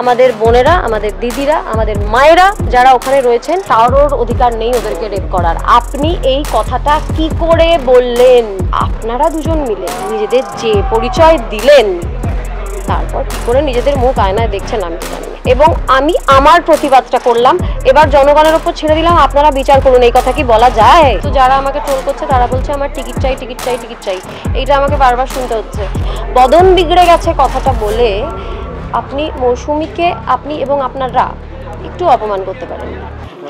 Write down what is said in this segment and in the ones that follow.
আমাদের বোনেরা, আমাদের দিদিরা, আমাদের মায়েরা যারা ওখানে রয়েছেন কারোর অধিকার নেই ওদেরকে রেপ করার। আপনি এই কথাটা কি করে বললেন? আপনারা দুজন মিলে নিজেদের যে পরিচয় দিলেন, তারপর কি করে নিজেদের মুখ আয়নায় দেখছেন আমি তো জানি। এবং আমি আমার প্রতিবাদটা করলাম, এবার জনগণের ওপর ছেড়ে দিলাম, আপনারা বিচার করুন। এই কথা কি বলা যায়? তো যারা আমাকে ট্রোল করছে তারা বলছে আমার টিকিট চাই, টিকিট চাই, টিকিট চাই। এইটা আমাকে বারবার শুনতে হচ্ছে। বদন বিগড়ে গেছে কথাটা বলে আপনি মৌসুমীকে আপনি এবং আপনারা একটু অপমান করতে পারেন।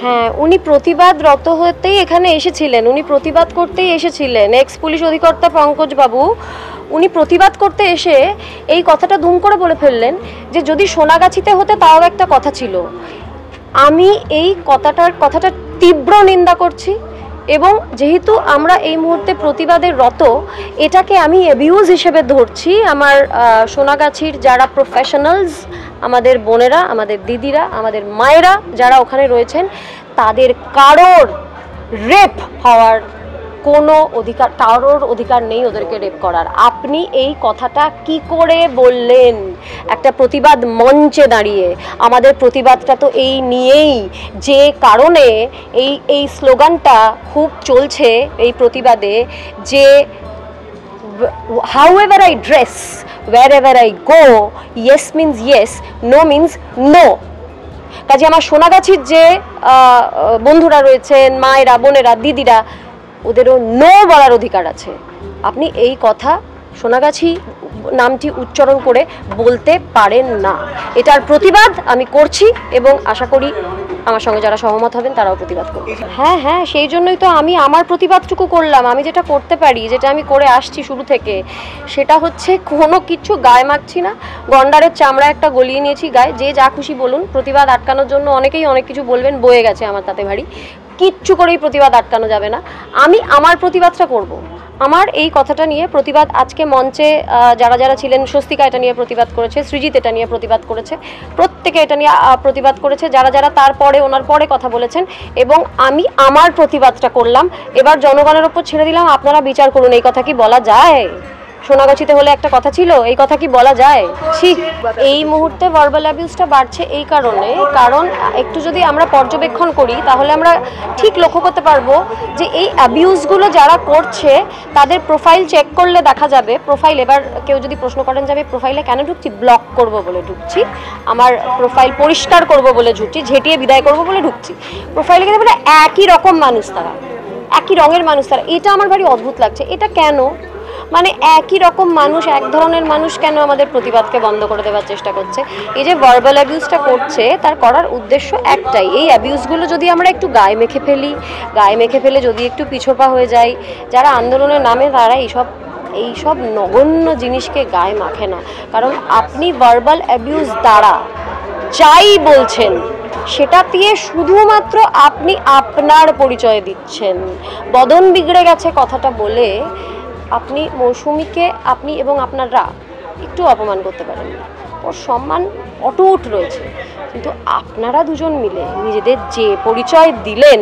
হ্যাঁ, উনি প্রতিবাদরত হতেই এখানে এসেছিলেন, উনি প্রতিবাদ করতেই এসেছিলেন। এক্স পুলিশ অধিকর্তা পঙ্কজ বাবু উনি প্রতিবাদ করতে এসে এই কথাটা ধুম করে বলে ফেললেন যে যদি সোনাগাছিতে হতে তাও একটা কথা ছিল। আমি এই কথাটা তীব্র নিন্দা করছি এবং যেহেতু আমরা এই মুহূর্তে প্রতিবাদের রত, এটাকে আমি অ্যাবিউজ হিসেবে ধরছি। আমার সোনাগাছির যারা প্রফেশনালস, আমাদের বোনেরা, আমাদের দিদিরা, আমাদের মায়েরা যারা ওখানে রয়েছেন, তাদের কারোর রেপ হওয়ার কোনো অধিকার, কারোর অধিকার নেই ওদেরকে রেপ করার। আপনি এই কথাটা কি করে বললেন একটা প্রতিবাদ মঞ্চে দাঁড়িয়ে? আমাদের প্রতিবাদটা তো এই নিয়েই, যে কারণে এই স্লোগানটা খুব চলছে এই প্রতিবাদে, যে however I dress, wherever I go, yes means yes, no means no। কাজে আমার সোনাগাছির যে বন্ধুরা রয়েছেন, মায়েরা, বোনেরা, দিদিরা, ওদেরও নো বলার অধিকার আছে। আপনি এই কথা সোনাগাছি নামটি উচ্চারণ করে বলতে পারেন না। এটার প্রতিবাদ আমি করছি এবং আশা করি আমার সঙ্গে যারা সহমত হবেন তারাও প্রতিবাদ করবে। হ্যাঁ হ্যাঁ, সেই জন্যই তো আমি আমার প্রতিবাদটুকু করলাম। আমি যেটা করতে পারি, যেটা আমি করে আসছি শুরু থেকে, সেটা হচ্ছে কোনো কিছু গায়ে মাখছি না। গন্ডারের চামড়া একটা গলিয়ে নিয়েছি গায়ে। যে যা খুশি বলুন, প্রতিবাদ আটকানোর জন্য অনেকেই অনেক কিছু বলবেন, বয়ে গেছে আমার তাতে ভারী। কিচ্ছু করেই প্রতিবাদ আটকানো যাবে না। আমি আমার প্রতিবাদটা করব। আমার এই কথাটা নিয়ে প্রতিবাদ আজকে মঞ্চে যারা যারা ছিলেন, স্বস্তিকা এটা নিয়ে প্রতিবাদ করেছে, সৃজিত এটা নিয়ে প্রতিবাদ করেছে, প্রত্যেকে এটা নিয়ে প্রতিবাদ করেছে, যারা যারা তারপরে ওনার পরে কথা বলেছেন। এবং আমি আমার প্রতিবাদটা করলাম, এবার জনগণের ওপর ছেড়ে দিলাম, আপনারা বিচার করুন। এই কথা কি বলা যায়? সোনাগাছিতে হলে একটা কথা ছিল, এই কথা কি বলা যায়? ঠিক এই মুহূর্তে ভার্বাল অ্যাবিউজটা বাড়ছে এই কারণে, কারণ একটু যদি আমরা পর্যবেক্ষণ করি তাহলে আমরা ঠিক লক্ষ্য করতে পারবো যে এই অ্যাবিউজগুলো যারা করছে তাদের প্রোফাইল চেক করলে দেখা যাবে। প্রোফাইল, এবার কেউ যদি প্রশ্ন করেন যে আমি প্রোফাইলে কেন ঢুকছি, ব্লক করব বলে ঢুকছি, আমার প্রোফাইল পরিষ্কার করব বলে ঢুকছি, ঝেঁটিয়ে বিদায় করব বলে ঢুকছি। প্রোফাইলে কিন্তু মানে একই রকম মানুষ তারা, একই রঙের মানুষ তারা। এটা আমার ভারী অদ্ভুত লাগছে। এটা কেন? মানে একই রকম মানুষ, এক ধরনের মানুষ কেন আমাদের প্রতিবাদকে বন্ধ করে দেওয়ার চেষ্টা করছে? এই যে ভার্বাল অ্যাবিউজটা করছে, তার করার উদ্দেশ্য একটাই, এই অ্যাবিউজগুলো যদি আমরা একটু গায়ে মেখে ফেলি, গায়ে মেখে ফেলে যদি একটু পিছপা হয়ে যাই, যারা আন্দোলনের নামে তারা এইসব নগণ্য জিনিসকে গায়ে মাখে না। কারণ আপনি ভার্বাল অ্যাবিউজ দ্বারা যাই বলছেন সেটা দিয়ে শুধুমাত্র আপনি আপনার পরিচয় দিচ্ছেন। বদন বিগড়ে গেছে কথাটা বলে আপনি মৌসুমীকে আপনি এবং আপনারা একটু অপমান করতে পারেন। ওর সম্মান অটুট রয়েছে, কিন্তু আপনারা দুজন মিলে নিজেদের যে পরিচয় দিলেন,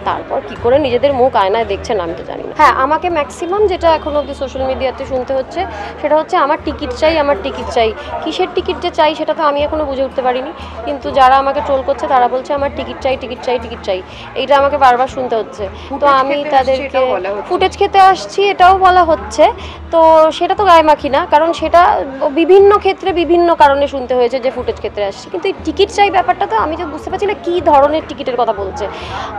তারপর কি করে নিজেদের মুখ আয়নায় দেখছেন আমি তো জানি না। হ্যাঁ, আমাকে ম্যাক্সিমাম যেটা এখন অবধি সোশ্যাল মিডিয়াতে শুনতে হচ্ছে সেটা হচ্ছে আমার টিকিট চাই, আমার টিকিট চাই। কিসের টিকিট যে চাই সেটা তো আমি এখনও বুঝে উঠতে পারিনি, কিন্তু যারা আমাকে ট্রোল করছে তারা বলছে আমার টিকিট চাই, টিকিট চাই, টিকিট চাই। এইটা আমাকে বারবার শুনতে হচ্ছে। তো আমি তাদেরকে ফুটেজ খেতে আসছি এটাও বলা হচ্ছে, তো সেটা তো গায়ে মাখি না, কারণ সেটা বিভিন্ন ক্ষেত্রে বিভিন্ন কারণে শুনতে হয়েছে যে ফুটেজ খেতে আসছি। কিন্তু এই টিকিট চাই ব্যাপারটা তো আমি তো বুঝতে পারছি না কী ধরনের টিকিটের কথা বলছে।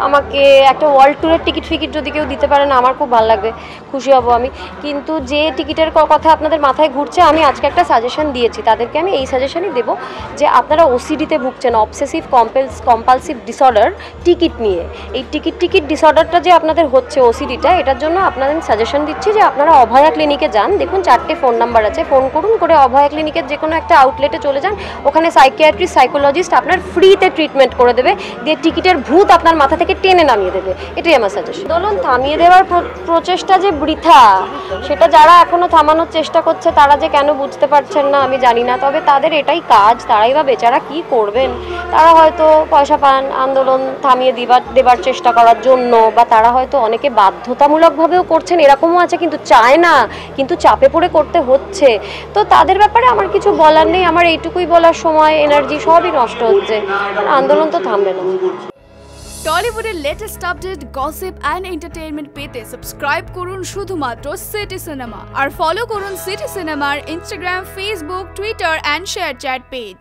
আমাকে একটা ওয়ার্ল্ড ট্যুরের টিকিট ফিকিট যদি কেউ দিতে পারে না, আমার খুব ভালো লাগবে, খুশি হব আমি। কিন্তু যে টিকিটের কথা আপনাদের মাথায় ঘুরছে, আমি আজকে একটা সাজেশন দিয়েছি তাদেরকে, আমি এই সাজেশনই দেবো যে আপনারা ওসিডিতে ভুগছেন, অবসেসিভ কম্পালসিভ ডিসঅর্ডার, টিকিট নিয়ে। এই টিকিট ডিসঅর্ডারটা যে আপনাদের হচ্ছে, ওসিডিটা, এটার জন্য আপনাদের সাজেশন দিচ্ছি যে আপনারা অভয়া ক্লিনিকে যান। দেখুন 4টে ফোন নাম্বার আছে, ফোন করুন, করে অভয়া ক্লিনিকের যে কোনো একটা আউটলেটে চলে যান। ওখানে সাইকিয়াট্রিস্ট, সাইকোলজিস্ট আপনার ফ্রিতে ট্রিটমেন্ট করে দেবে, দিয়ে টিকিটের ভূত আপনার মাথা থেকে টেনে নামিয়ে দেবে। এটাই আমার সাজেশন। আন্দোলন থামিয়ে দেওয়ার প্রচেষ্টা যে বৃথা, সেটা যারা এখনো থামানোর চেষ্টা করছে তারা যে কেন বুঝতে পারছেন না আমি জানি না। তবে তাদের এটাই কাজ, তারাই বা বেচারা কি করবেন। তারা হয়তো পয়সা পান আন্দোলন থামিয়ে দেবার চেষ্টা করার জন্য, বা তারা হয়তো অনেকে বাধ্যতামূলকভাবেও করছেন, এরকমও আছে, কিন্তু চায় না, কিন্তু চাপে পড়ে করতে হচ্ছে। তো তাদের ব্যাপারে আমার কিছু বলার নেই, আমার এইটুকুই বলার সময় এনার্জি সবই নষ্ট হচ্ছে, আন্দোলন তো থামবে না। টলিউডের latest update, gossip and entertainment পেতে সাবস্ক্রাইব করুন শুধুমাত্র সিটি সিনেমা, আর ফলো করুন সিটি সিনেমার Instagram, Facebook, Twitter and ShareChat page.